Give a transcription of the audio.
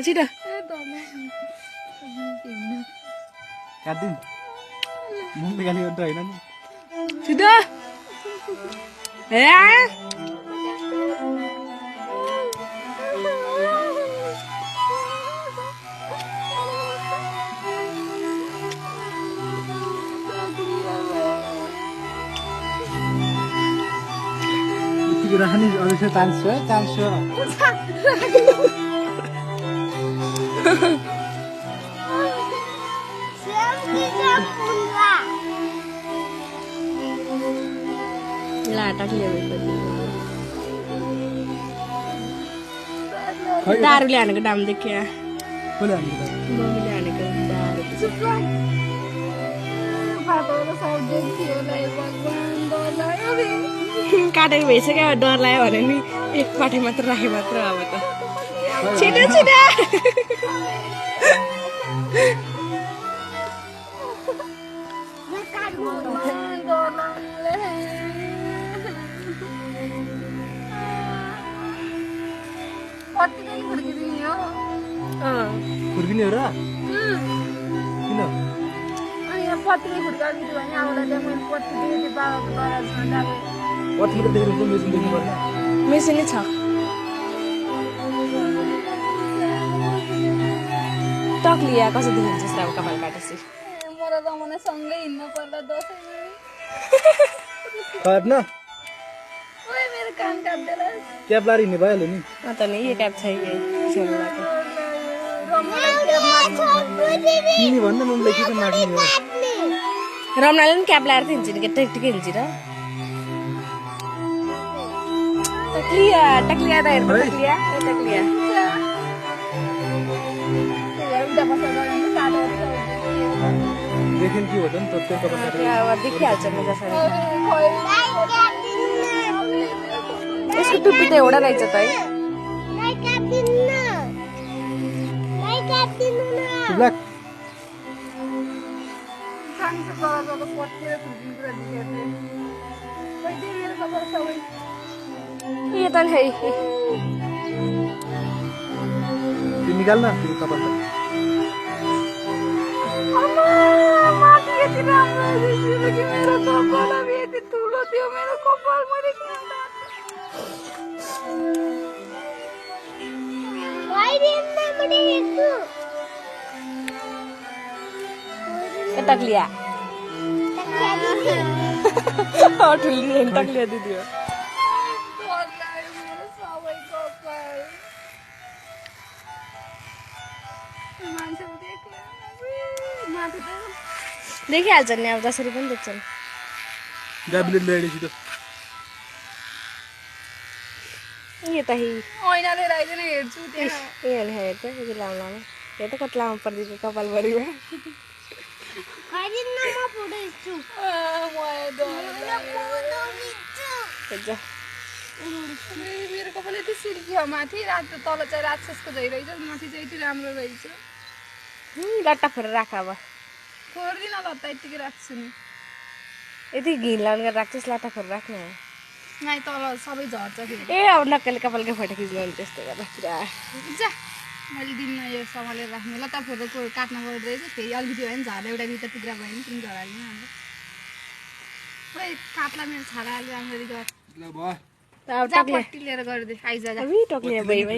छिटो काट्दिन मुखले गाली गर्दा होइन नि छिटो ए यतिको राख्ने अझै चान्स छ चान्स छ दारूले हानेको दाम देखिया कसले हानेको मम्मीले हानेको दारू काटेको भइसक्यो डर लाग्यो भने नि एक पाटे मात्र राखे मात्र अब त छिटो छिटो फुर्किने हो र किन पत्नीको देख्नु मेसिन देख्नु पर्छ मेसिनै छ टक्लिया कसरी देखिन्छ अब कपाल काटेपछि काट्न क्याप लाएर हिँड्ने भइहाल्यो नि त नि यो क्याप छ यही तिमी भन्न मम्मीलाई के चाहिँ माग्ने हो रमनाले पनि क्याप लाएर हिँड्छ नि टेक्टिकै हिँड्छ र टक्लिया टक्लिया त हेर्नु टक्लिया टक्लिया देख्यो के हो त नि त त्यो कपाल काटेको देखिहाल्छ नि जसरी यसको टुप्पी त एउटा रहेछ त है ब्ल्याक यो त है त्यो निकाल्न त्यो कपाल टक्लिया ठुली टक्लिया दिदी हो देखिहाल्छ नि अब जसरी पनि देख्छन् गाबीले ल्याइदिए छिटो यो त ऐनाले राइदिन हेर्छु त्यहाँ हेर त यो लामो लामो हेर त कति लामो परिदिएको कपालभरिमा मेरो कपाल यति सिल्की माथि रातो तल चाहिँ राक्षसको झै रहेछ माथि चाहिँ यति राम्रो रहेछ लट्टा फोरेर राख अब फोर्दिन लट्टा यतिकै राख्छु नि यति घिन लाउनु गरेर राख्छस् लट्टा फोरेर राख्नु नाइ तल सबै झर्छ फेरि ए अब नक्कले कपालकै फोटो खिच्नु त्यस्तो गर्दा पुरा जा मैले दिनमा यो सम्हालेर राख्ने लट्टा फोरेर काट्न पर्दो रहेछ फेरि अलिकति भयो भने झर्दा एउटा दुईवटा टुक्रा भयो भने पनि झरालिनु अन्त खोइ काट्ला मेरो छाडा अलि राम्ररी गर ल भयो जा पट्टी लिएर गरिदिए आइज जा टक्लिया भयो